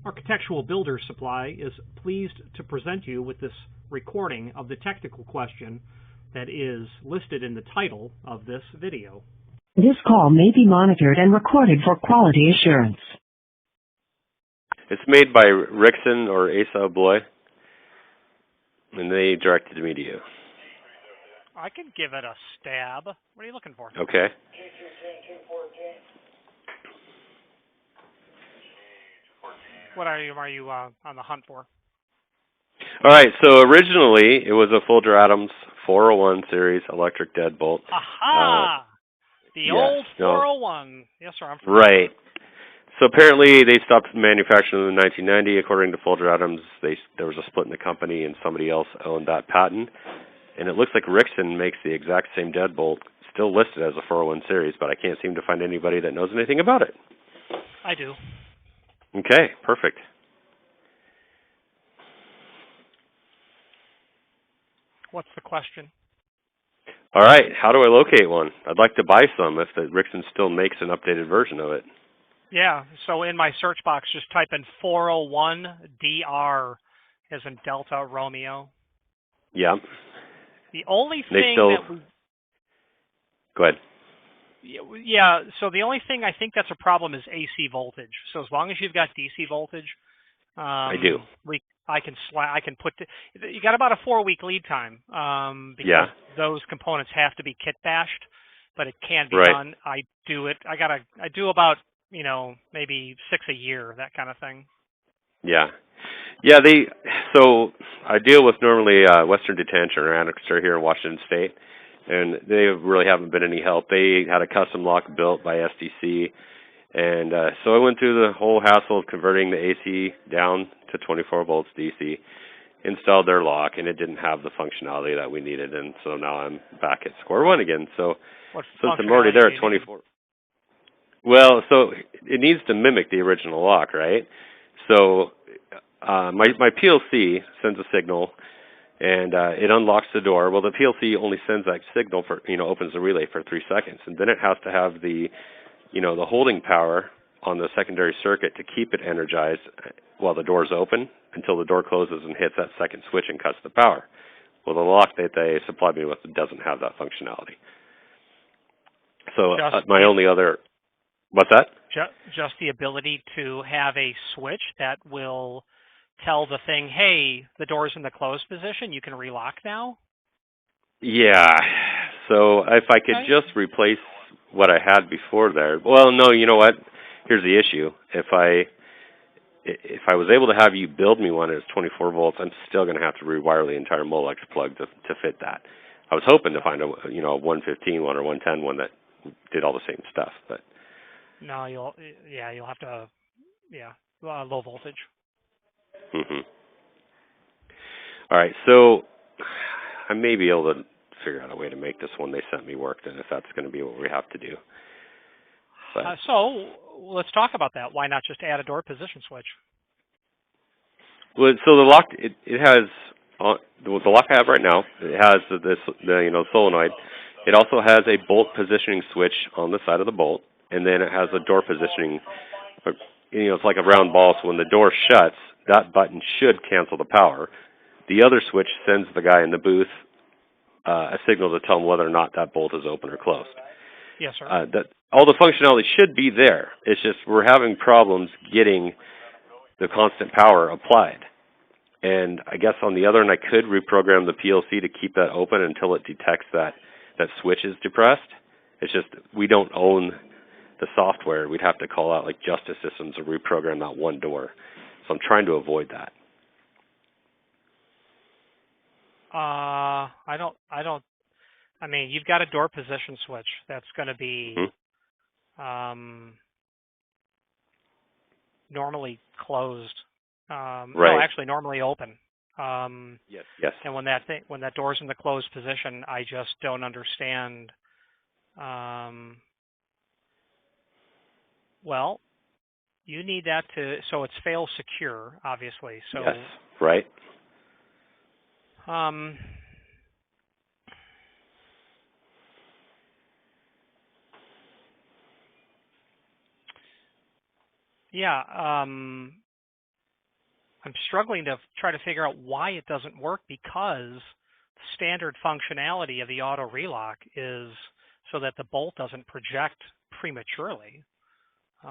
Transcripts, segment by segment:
Architectural Builders Supply is pleased to present you with this recording of the technical question that is listed in the title of this video. This call may be monitored and recorded for quality assurance. It's made by Rixson or Asa Abloy, and they directed me to you. I can give it a stab. What are you looking for? Okay. What are you on the hunt for? All right, so originally it was a Folger Adams 401 series electric deadbolt. Aha! The old 401. Yes, sir. I'm familiar. Right. So apparently they stopped manufacturing in 1990. According to Folger Adams, there was a split in the company and somebody else owned that patent. And it looks like Rixson makes the exact same deadbolt, still listed as a 401 series, but I can't seem to find anybody that knows anything about it. I do. Okay, perfect. What's the question? All right, how do I locate one? I'd like to buy some if the Rixson still makes an updated version of it. Yeah, so in my search box, just type in 401 DR as in Delta Romeo. Yeah. The only They thing still... that we... Go ahead. Yeah, so the only thing I think that's a problem is AC voltage. So as long as you've got DC voltage, I do. I can put you got about a 4-week lead time because those components have to be kit bashed, but it can be done. I do about maybe 6 a year, that kind of thing. Yeah. So I deal with normally Western Detention or Annixter here in Washington State, and they really haven't been any help. They had a custom lock built by SDC, and so I went through the whole hassle of converting the AC down to 24 volts DC, installed their lock, and it didn't have the functionality that we needed, and so now I'm back at square one again. So since I'm already there at 24, well, so it needs to mimic the original lock, right? So my PLC sends a signal, and it unlocks the door. Well, the PLC only sends that signal for opens the relay for 3 seconds, and then it has to have the the holding power on the secondary circuit to keep it energized while the door's open until the door closes and hits that second switch and cuts the power. Well, the lock that they supplied me with doesn't have that functionality. So my only other... What's that? Just the ability to have a switch that will tell the thing, hey, the door's in the closed position, you can relock now? Yeah. So if I could just replace what I had before there... Well, no, you know what? Here's the issue. If I was able to have you build me one that's 24 volts, I'm still going to have to rewire the entire Molex plug to fit that. I was hoping to find a 115 one or 110 one that did all the same stuff, but... No, you'll have to, low voltage. Mm-hmm. All right, so I may be able to figure out a way to make this one they sent me work, then, if that's going to be what we have to do. So let's talk about that. Why not just add a door position switch? Well, so the lock it has the lock I have right now. It has the solenoid. It also has a bolt positioning switch on the side of the bolt. And then it has a door positioning, it's like a round ball, so when the door shuts, that button should cancel the power. The other switch sends the guy in the booth a signal to tell him whether or not that bolt is open or closed. Yes, sir. All the functionality should be there. It's just we're having problems getting the constant power applied. And I guess on the other end, I could reprogram the PLC to keep that open until it detects that switch is depressed. It's just we don't own the software. We'd have to call out like Justice Systems and reprogram that one door. So I'm trying to avoid that. I mean, you've got a door position switch that's going to be normally closed. Right. No, actually normally open. Yes. And when that door's in the closed position, I just don't understand. Well, you need that so it's fail secure, obviously. So yes, right. Yeah. I'm struggling to try to figure out why it doesn't work, because the standard functionality of the auto relock is so that the bolt doesn't project prematurely.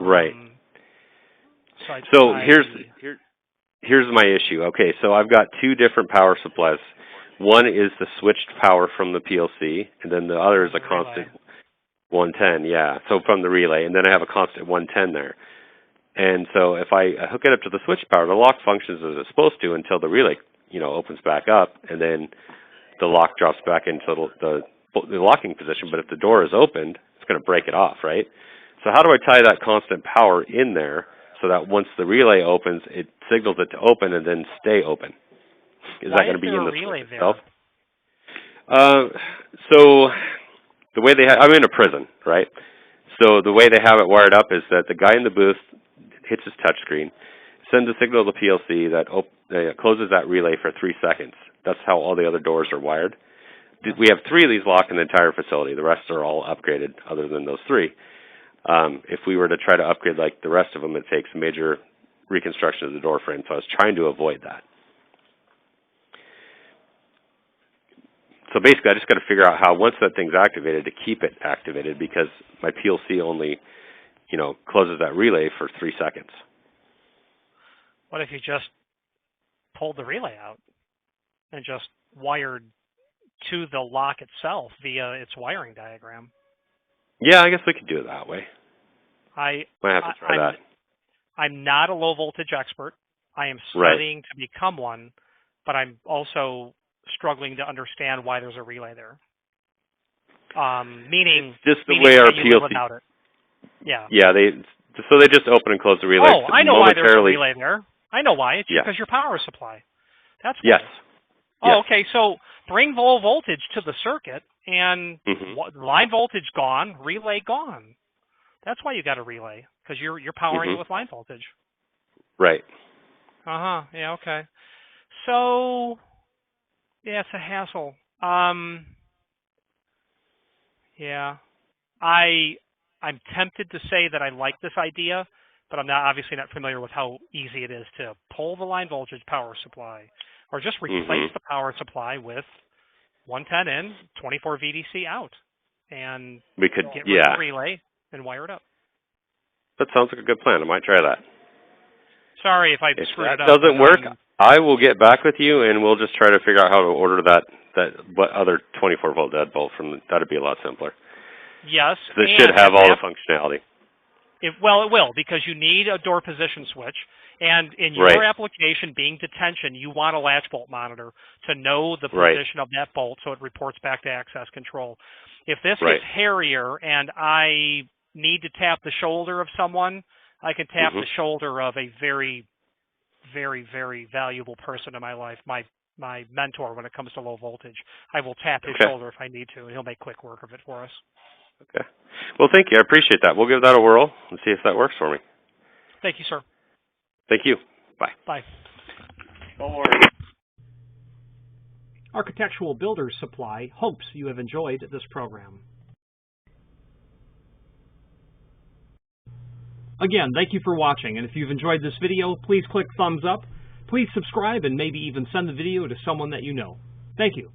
Right. So here's my issue. Okay, so I've got two different power supplies. One is the switched power from the PLC, and then the other is a constant 110. Yeah, so from the relay, and then I have a constant 110 there. And so if I hook it up to the switch power, the lock functions as it's supposed to until the relay, opens back up, and then the lock drops back into the locking position. But if the door is opened, it's going to break it off, right? So how do I tie that constant power in there so that once the relay opens, it signals it to open and then stay open? Is that going to be in the switch itself? So the way I'm in a prison, right? So the way they have it wired up is that the guy in the booth hits his touch screen, sends a signal to the PLC that closes that relay for 3 seconds. That's how all the other doors are wired. We have 3 of these locked in the entire facility. The rest are all upgraded other than those 3. If we were to try to upgrade like the rest of them, it takes major reconstruction of the door frame, so I was trying to avoid that. So basically, I just got to figure out how, once that thing's activated, to keep it activated, because my PLC only, closes that relay for 3 seconds. What if you just pulled the relay out and just wired to the lock itself via its wiring diagram? Yeah, I guess we could do it that way. Might have to try that. I'm not a low voltage expert. I am studying to become one, but I'm also struggling to understand why there's a relay there. Meaning, it's just the way our you live PLC. Without it. Yeah. Yeah, they just open and close the relay. Oh, I know why there's a relay there. I know why. It's because your power supply. That's why. Yes. Oh, okay. So bring low voltage to the circuit, and line voltage gone, relay gone. That's why you got a relay, because you're powering it with line voltage. Right. Yeah. Okay. So, yeah, it's a hassle. Yeah. I'm tempted to say that I like this idea, but I'm obviously not familiar with how easy it is to pull the line voltage power supply, or just replace the power supply with 110 in, 24 VDC out, and we could get rid of the relay and wire it up. That sounds like a good plan. I might try that. Sorry if I screwed it up. If that doesn't work, I will get back with you, and we'll just try to figure out how to order that other 24-volt deadbolt from. That'd be a lot simpler. Yes. This should have all the functionality. It will, because you need a door position switch, and in your application being detention, you want a latch bolt monitor to know the position of that bolt so it reports back to access control. If this gets hairier and I need to tap the shoulder of someone, I can tap the shoulder of a very, very, very valuable person in my life, my mentor when it comes to low voltage. I will tap his shoulder if I need to, and he'll make quick work of it for us. Okay. Well, thank you. I appreciate that. We'll give that a whirl and see if that works for me. Thank you, sir. Thank you. Bye. Bye. Don't worry. Architectural Builders Supply hopes you have enjoyed this program. Again, thank you for watching, and if you've enjoyed this video, please click thumbs up. Please subscribe and maybe even send the video to someone that you know. Thank you.